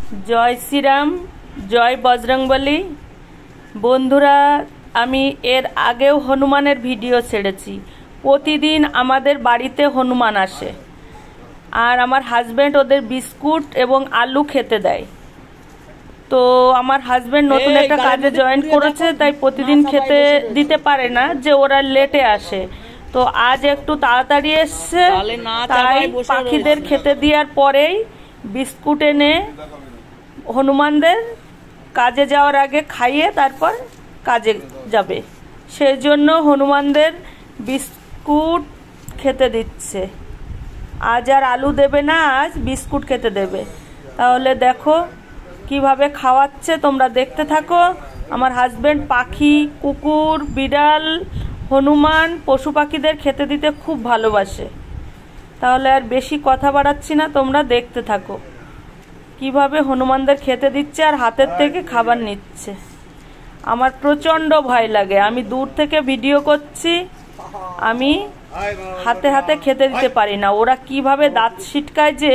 जय श्रीराम जय बजरंगबली। बंधुरा आमी एर आगेও हनुमानेर भिडियो छेड़ेছি। प्रतिदिन आमादेर बाड़ीते हनुमान आसे और आमार हाजबैंड ओদের बिस्कुट एवं आलू खेते देয়। तो आमार हाजबैंड नतून एक काजे जয়েন করেছে তাই प्रतिदिन खेते দিতে পারে না যে ওরা লেটে আসে। তো আজ একটু তাড়াতাড়ি এসেছে তাই পাখিদের খেতে দেওয়ার পরেই বিস্কুট এনে হনুমানদের কাজে যাওয়ার আগে খাইয়ে তারপর কাজে যাবে। সেই জন্য হনুমানদের বিস্কুট খেতে দিচ্ছে। আজ আর আলু দেবে না, আজ বিস্কুট খেতে দেবে। তাহলে দেখো কিভাবে খাওয়াচ্ছে, তোমরা দেখতে থাকো। আমার হাজবেন্ড পাখি, কুকুর, বিড়াল, হনুমান, পশু পাখিদের খেতে দিতে খুব ভালোবাসে। তাহলে আর বেশি কথা বাড়াচ্ছি না, তোমরা দেখতে থাকো কিভাবে হনুমানদের খেতে দিচ্ছে আর হাতের থেকে খাবার নিচ্ছে। আমার প্রচন্ড ভয় লাগে, আমি দূর থেকে ভিডিও করছি, আমি হাতে হাতে খেতে দিতে পারি না। ওরা কিভাবে দাঁত ছিটকায় যে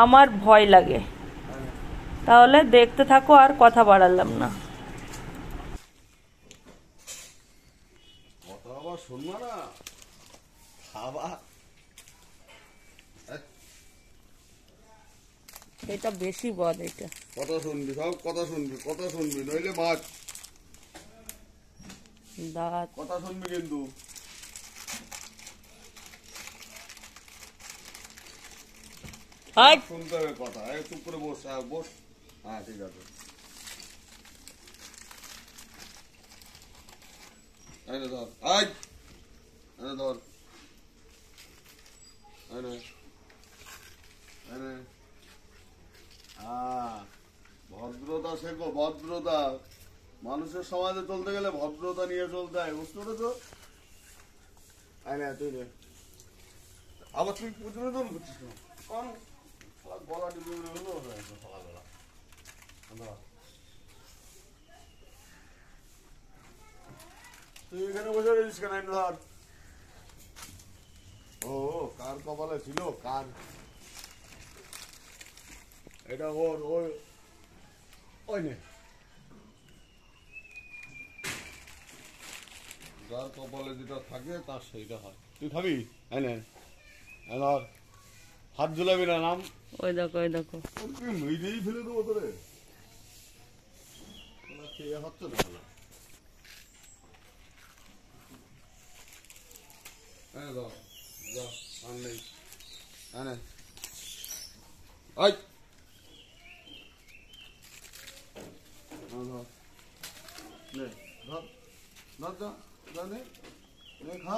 আমার ভয় লাগে। তাহলে দেখতে থাকো, আর কথা বাড়ালাম না। এটা বেশি বদ, এটা কথা শুনবি, সব কথা শুনবি, কথা শুনবি, নইলে মাছ দাঁত কথা শুনবি কিন্তু। শুনতে হবে কথা। চুপ করে বস, বস। হ্যাঁ ঠিক আছে। ধর, ধর, ভদ্রতা শেখো, ভদ্রতা। মানুষের সমাজে চলতে গেলে ভদ্রতা নিয়ে চলতে হয়, বুঝতে পেরেছো? তুই রে আবার তুই প্রতিবেদন করছিস গলা টিপে হলো সকালবেলা। তুই এখানে বসে রয়েছিস কেন? ধর। ও কার কপালে ছিল, কার এটা ওর, ওই নে যার কপালে যেটা থাকে তার সেইটা হয়। তুই খাবি? ধর, হাত ঝুলাবি না। নাম ওই দেখো, ওই দেখো, মেয়েদেরই ফেলে দেবো তোরে। খেয়ে হচ্ছে না আর নেই। খা।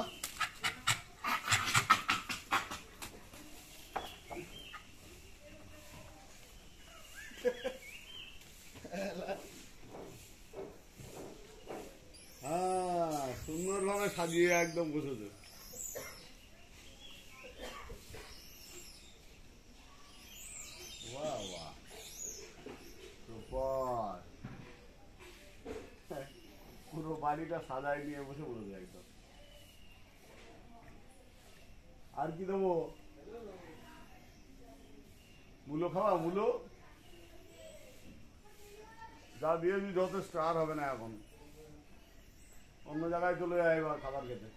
সুন্দর ভাবে সাজিয়ে একদম বসেছে। পুরো বাড়িটা সাজাই নিয়ে বসে পড়েছে একদম। আর কি দেবো? মূলো খাওয়া? মূলো যা দিয়েছি যথেষ্ট, আর হবে না। এখন অন্য জায়গায় চলে যায় এবার খাবার খেতে।